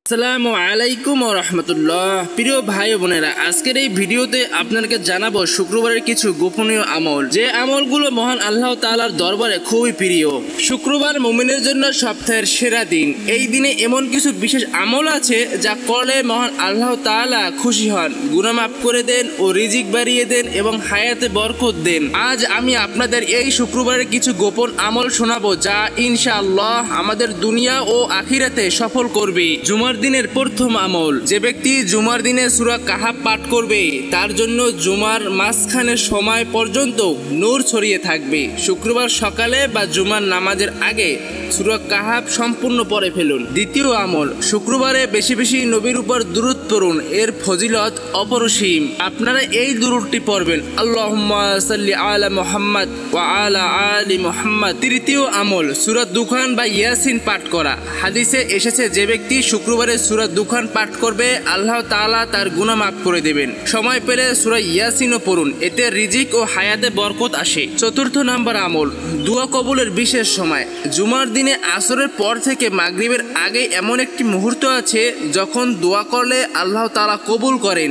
আসসালামু আলাইকুম ওয়া রাহমাতুল্লাহ। প্রিয় ভাই ও বোনেরা, আজকের এই ভিডিওতে আপনাদেরকে জানাবো শুক্রবারের কিছু গোপনীয় আমল, যে আমলগুলো মহান আল্লাহ তাআলার দরবারে খুবই প্রিয়। শুক্রবার মুমিনের জন্য সপ্তাহের সেরা দিন। এই দিনে এমন কিছু বিশেষ আমল আছে যা করলে মহান আল্লাহ তাআলা খুশি হন, গুনাহ মাফ করে দেন ও রিজিক বাড়িয়ে দেন এবং হায়াতে বরকত দেন। আজ আমি আপনাদের এই শুক্রবারের কিছু গোপন আমল শোনাবো, যা ইনশাআল্লাহ আমাদের দুনিয়া ও আখিরাতে সফল করবে। জুমার দিনের প্রথম আমল, যে ব্যক্তি জুমার দিনে সূরা কাহাফ পাঠ করবে তার জন্য জুমার মাঝখানের সময় পর্যন্ত নূর ছড়িয়ে থাকবে। শুক্রবার সকালে বা জুমার নামাজের আগে সূরা কাহাফ সম্পূর্ণ পড়ে ফেলুন। দ্বিতীয় আমল, শুক্রবারে বেশি বেশি নবীর উপর দুরূদ পড়ুন, এর ফজিলত অপরিসীম। আপনারা এই দুরূদটি পড়বেন, আল্লাহুম্মা সাল্লি আলা মুহাম্মাদ ওয়া আলা আলি মুহাম্মাদ। তৃতীয় আমল, সূরা দুখান বা ইয়াসিন পাঠ করা। হাদিসে এসেছে, যে ব্যক্তি শুক্রবারে সূরা দুখান পাঠ করবে আল্লাহ তাআলা তার গুনাহ মাফ করে দেবেন। সময় পেলে সূরা ইয়াসিনও পড়ুন, এতে রিজিক ও হায়াতে বরকত আসে। চতুর্থ নাম্বার আমল, দোয়া কবুলের বিশেষ সময়। জুমার দিনে আসরের পর থেকে মাগরিবের আগে এমন একটি মুহূর্ত আছে যখন দোয়া করলে আল্লাহ তাআলা কবুল করেন।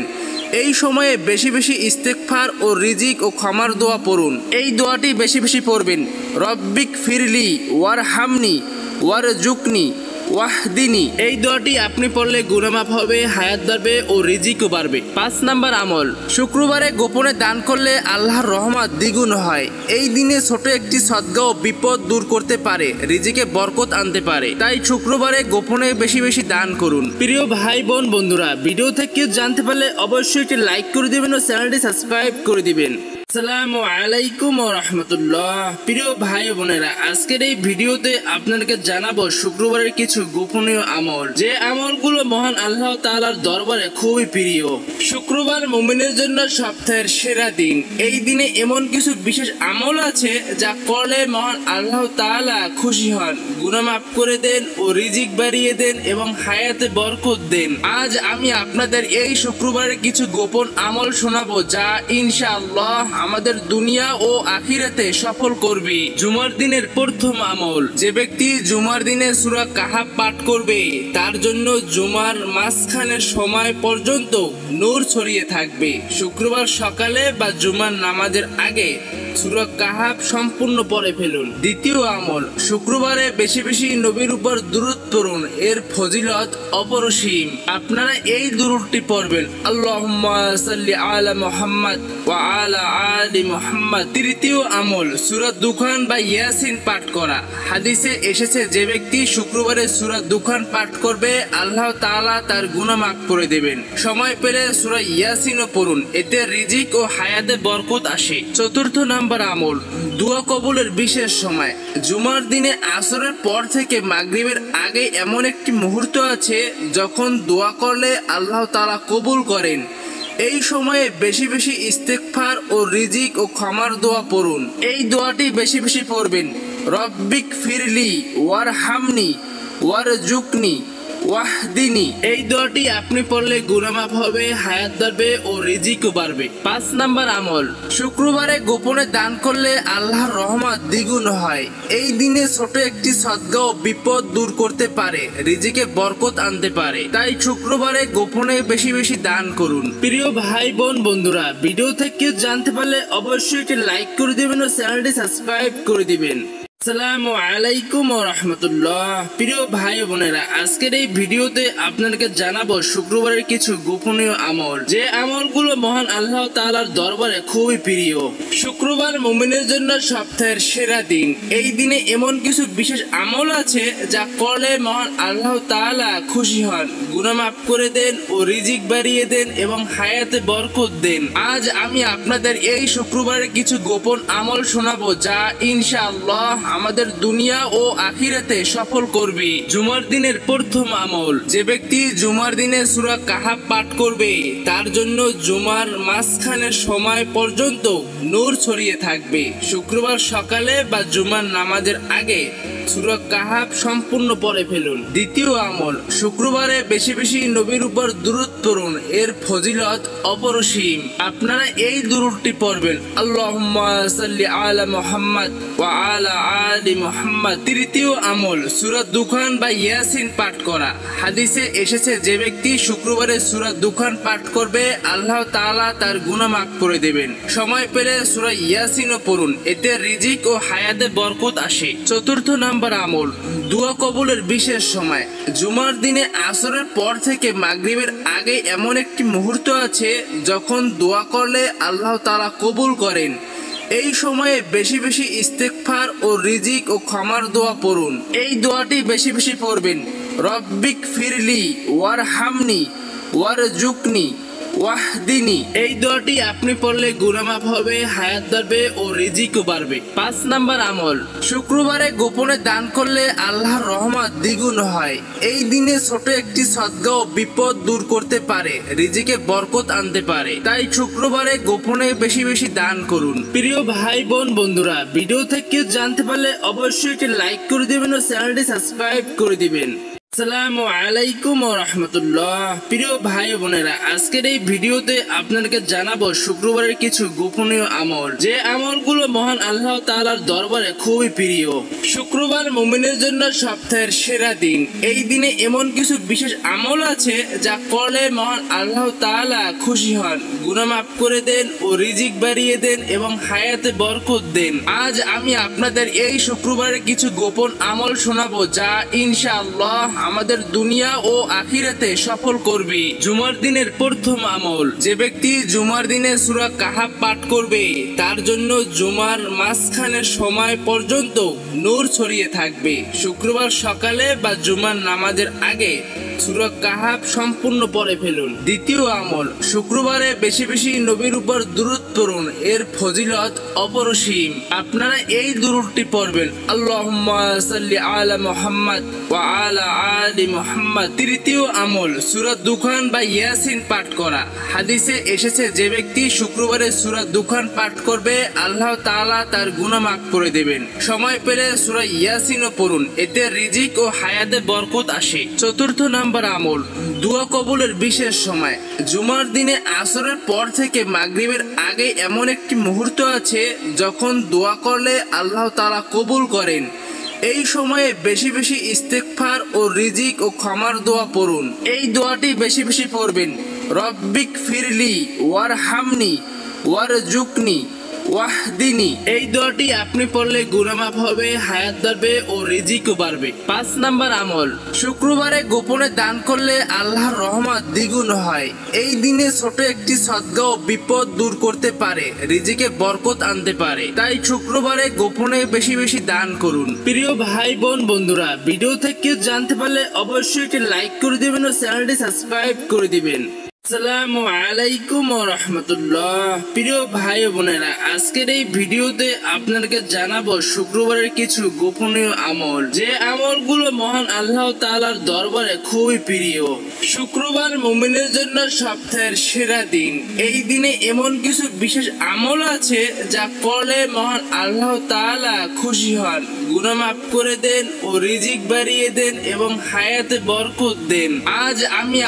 এই সময়ে বেশি বেশি ইস্তেগফার ও রিজিক ও ক্ষমার দোয়া পড়ুন। এই দোয়াটি বেশি বেশি পড়বেন, রব্বিক ফিরলি ওয়ারহামনি ওয়ারজুকনি ওয়াহদিনী। এই দোয়াটি আপনি পড়লে গুনাহ মাফ হবে, হায়াত বাড়বে ও রিজিকও বাড়বে। 5 নাম্বার আমল, শুক্রবারে গোপনে দান করলে আল্লাহর রহমত দ্বিগুণ হয়। এই দিনে ছোট একটি সদকা ও বিপদ দূর করতে পারে, রিজিকে বরকত আনতে পারে। তাই শুক্রবারে গোপনে বেশি বেশি দান করুন। প্রিয় ভাই বোন বন্ধুরা, ভিডিও থেকে জানতে পারলে অবশ্যই একটি লাইক করে দিবেন ও চ্যানেলটি সাবস্ক্রাইব করে দিবেন। আসসালামু আলাইকুম ওয়া রাহমাতুল্লাহ। প্রিয় ভাই ও বোনেরা, আজকের এই ভিডিওতে আপনাদেরকে জানাবো শুক্রবারের কিছু গোপনীয় আমল, যে আমলগুলো মহান আল্লাহ তাআলার দরবারে খুবই প্রিয়। শুক্রবার মুমিনের জন্য সপ্তাহের সেরা দিন। এই দিনে এমন কিছু বিশেষ আমল আছে যা করলে মহান আল্লাহ তাআলা খুশি হন, গুনাহ মাফ করে দেন ও রিজিক বাড়িয়ে দেন এবং হায়াতে বরকত দেন। আজ আমি আপনাদের এই শুক্রবারের কিছু গোপন আমল শোনাবো, যা ইনশাআল্লাহ আমাদের দুনিয়া ও আখিরাতে সফল করবে। জুমার দিনের প্রথম আমল, যে ব্যক্তি জুমার দিনে সূরা কাহাফ পাঠ করবে তার জন্য জুমার মাঝখানের সময় পর্যন্ত নূর ছড়িয়ে থাকবে। শুক্রবার সকালে বা জুমার নামাজের আগে সূরা কাহাফ সম্পূর্ণ পড়ে ফেলুন। দ্বিতীয় আমল, শুক্রবারে বেশি বেশি নবীর উপর দুরূদ পড়ুন, এর ফজিলত অপরিসীম। আপনারা এই দুরূদটি পড়বেন, আল্লাহুম্মা সাল্লি আলা মুহাম্মাদ ওয়া আলা আলি মুহাম্মাদ। তৃতীয় আমল, সূরা দুখান বা ইয়াসিন পাঠ করা। হাদিসে এসেছে, যে ব্যক্তি শুক্রবারে সূরা দুখান পাঠ করবে আল্লাহ তাআলা তার গুনাহ মাফ করে দেবেন। সময় পেলে সূরা ইয়াসিনও পড়ুন, এতে রিজিক ও হায়াতে বরকত আসে। চতুর্থ নাম্বার আমল, দোয়া কবুলের বিশেষ সময়। জুমার দিনে আসরের পর থেকে মাগরিবের আগে এমন একটি মুহূর্ত আছে যখন দোয়া করলে আল্লাহ তাআলা কবুল করেন। এই সময়ে বেশি বেশি ইস্তেগফার ও রিজিক ও ক্ষমার দোয়া পড়ুন। এই দোয়াটি বেশি বেশি পড়বেন, রব্বিক ফিরলি ওয়ারহামনি ওয়ারজুকনি ওয়াহদিনী। এই দোয়াটি আপনি পড়লে গুনাহ মাফ হবে, হায়াত বাড়বে ও রিজিকও বাড়বে। 5 নাম্বার আমল, শুক্রবারে গোপনে দান করলে আল্লাহর রহমত দ্বিগুণ হয়। এই দিনে ছোট একটি সদকা ও বিপদ দূর করতে পারে, রিজিকে বরকত আনতে পারে। তাই শুক্রবারে গোপনে বেশি বেশি দান করুন। প্রিয় ভাই বোন বন্ধুরা, ভিডিও থেকে জানতে পারলে অবশ্যই একটি লাইক করে দিবেন ও চ্যানেলটি সাবস্ক্রাইব করে দিবেন। আসসালামু আলাইকুম ওয়া রাহমাতুল্লাহ। প্রিয় ভাই ও বোনেরা, আজকের এই ভিডিওতে আপনাদেরকে জানাবো শুক্রবারের কিছু গোপনীয় আমল, যে আমলগুলো মহান আল্লাহ তাআলার দরবারে খুবই প্রিয়। শুক্রবার মুমিনের জন্য সপ্তাহের সেরা দিন। এই দিনে এমন কিছু বিশেষ আমল আছে যা করলে মহান আল্লাহ তাআলা খুশি হন, গুনাহ মাফ করে দেন ও রিজিক বাড়িয়ে দেন এবং হায়াতে বরকত দেন। আজ আমি আপনাদের এই শুক্রবারের কিছু গোপন আমল শোনাবো, যা ইনশাআল্লাহ আমাদের দুনিয়া ও আখিরাতে সফল করবে। জুমার দিনের প্রথম আমল, যে ব্যক্তি জুমার দিনে সূরা কাহাফ পাঠ করবে তার জন্য জুমার মাঝখানের সময় পর্যন্ত নূর ছড়িয়ে থাকবে। শুক্রবার সকালে বা জুমার নামাজের আগে সূরা কাহাফ সম্পূর্ণ পড়ে ফেলুন। দ্বিতীয় আমল, শুক্রবারে বেশি বেশি নবীর উপর দুরূদ পড়ুন, এর ফজিলত অপরিসীম। আপনারা এই দুরূদটি পড়বেন, আল্লাহুম্মা সাল্লি আলা মুহাম্মাদ ওয়া আলা আলি মুহাম্মাদ। তৃতীয় আমল, সূরা দুখান বা ইয়াসিন পাঠ করা। হাদিসে এসেছে যে ব্যক্তি শুক্রবারে সূরা দুখান পাঠ করবে আল্লাহ তাআলা তার গুনাহ মাফ করে দেবেন। সময় পেলে সূরা ইয়াসিনও পড়ুন, এতে রিজিক ও হায়াতে বরকত আসে। চতুর্থ নাম্বার আমল, দোয়া কবুলের বিশেষ সময়। জুমার দিনে আসরের পর থেকে মাগরিবের আগে এমন একটি মুহূর্ত আছে যখন দোয়া করলে আল্লাহ তাআলা কবুল করেন। এই সময়ে বেশি বেশি ইস্তেগফার ও রিজিক ও ক্ষমার দোয়া পড়ুন। এই দোয়াটি বেশি বেশি পড়বেন, রব্বিক ফিরলি ওয়ারহামনি ওয়ারজুকনি ওয়াহদিনি। এই দোয়াটি আপনি পড়লে গুনাহ মাফ হবে, হায়াত বাড়বে ও রিজিকও বাড়বে। 5 নাম্বার আমল, শুক্রবারে গোপনে দান করলে আল্লাহর রহমত দ্বিগুণ হয়। এই দিনে ছোট একটি সদকা ও বিপদ দূর করতে পারে, রিজিকে বরকত আনতে পারে। তাই শুক্রবারে গোপনে বেশি বেশি দান করুন। প্রিয় ভাই বোন বন্ধুরা, ভিডিও থেকে জানতে পারলে অবশ্যই একটি লাইক করে দিবেন ও চ্যানেলটি সাবস্ক্রাইব করে দিবেন। আসসালামু আলাইকুম ওয়া রাহমাতুল্লাহ। প্রিয় ভাই বোনেরা, আজকের এই ভিডিওতে আপনাদেরকে জানাবো শুক্রবারের কিছু গোপনীয় আমল, যে আমলগুলো মহান আল্লাহ তাআলার দরবারে খুবই প্রিয়। শুক্রবার মুমিনের জন্য সপ্তাহের সেরা দিন। এই দিনে এমন কিছু বিশেষ আমল আছে যা করলে মহান আল্লাহ তাআলা খুশি হন, গুনাহ মাফ করে দেন ও রিজিক বাড়িয়ে দেন এবং হায়াতে বরকত দেন। আজ আমি আপনাদের এই শুক্রবারের কিছু গোপন আমল শোনাবো, যা ইনশাআল্লাহ আমাদের দুনিয়া ও আখিরাতে সফল করবে। জুমার দিনের প্রথম আমল, যে ব্যক্তি জুমার দিনে সূরা কাহাফ পাঠ করবে তার জন্য জুমার মাঝখানের সময় পর্যন্ত নূর ছড়িয়ে থাকবে। শুক্রবার সকালে বা জুমার নামাজের আগে সূরা কাহাফ সম্পূর্ণ পড়ে ফেলুন। দ্বিতীয় আমল, শুক্রবারে বেশি বেশি নবীর উপর দুরূদ পড়ুন, এর ফজিলত অপরিসীম। আপনারা এই দুরূদটি পড়বেন, আল্লাহুম্মা সাল্লি আলা মুহাম্মাদ ওয়া আলা আলি মুহাম্মাদ। তৃতীয় আমল, সূরা দুখান বা ইয়াসিন পাঠ করা। হাদিসে এসেছে যে ব্যক্তি শুক্রবারে সূরা দুখান পাঠ করবে আল্লাহ তাআলা তার গুনাহ মাফ করে দেবেন। সময় পেলে সূরা ইয়াসিনও পড়ুন, এতে রিজিক ও হায়াতে বরকত আসে। চতুর্থ নাম্বার আমল, দোয়া কবুলের বিশেষ সময়। জুমার দিনে আসরের পর থেকে মাগরিবের আগে এমন একটি মুহূর্ত আছে যখন দোয়া করলে আল্লাহ তাআলা কবুল করেন। এই সময়ে বেশি বেশি ইস্তেগফার ও রিজিক ও ক্ষমার দোয়া পড়ুন। এই দোয়াটি বেশি বেশি পড়বেন, রব্বিক ফিরলি ওয়ারহামনি ওয়ারজুকনি ওয়াহদিনি। এই দোয়াটি আপনি পড়লে গুনাহ মাফ হবে, হায়াত বাড়বে ও রিজিকও বাড়বে। 5 নাম্বার আমল, শুক্রবারে গোপনে দান করলে আল্লাহর রহমত দ্বিগুণ হয়। এই দিনে ছোট একটি সদকা ও বিপদ দূর করতে পারে, রিজিকে বরকত আনতে পারে। তাই শুক্রবারে গোপনে বেশি বেশি দান করুন। প্রিয় ভাই বোন বন্ধুরা, ভিডিও থেকে জানতে পারলে অবশ্যই একটি লাইক করে দিবেন ও চ্যানেলটি সাবস্ক্রাইব করে দিবেন। আসসালামু আলাইকুম ওয়া রাহমাতুল্লাহ। প্রিয় ভাই বোনেরা, আজকের এই ভিডিওতে আপনাদেরকে জানাবো শুক্রবারের কিছু গোপনীয় আমল, যে আমলগুলো মহান আল্লাহ তাআলার দরবারে খুবই প্রিয়। শুক্রবার মুমিনের জন্য সপ্তাহের সেরা দিন। এই দিনে এমন কিছু বিশেষ আমল আছে যা করলে মহান আল্লাহ তাআলা খুশি হন, গুনাহ মাফ করে দেন ও রিজিক বাড়িয়ে দেন এবং হায়াতে বরকত দেন। আজ আমি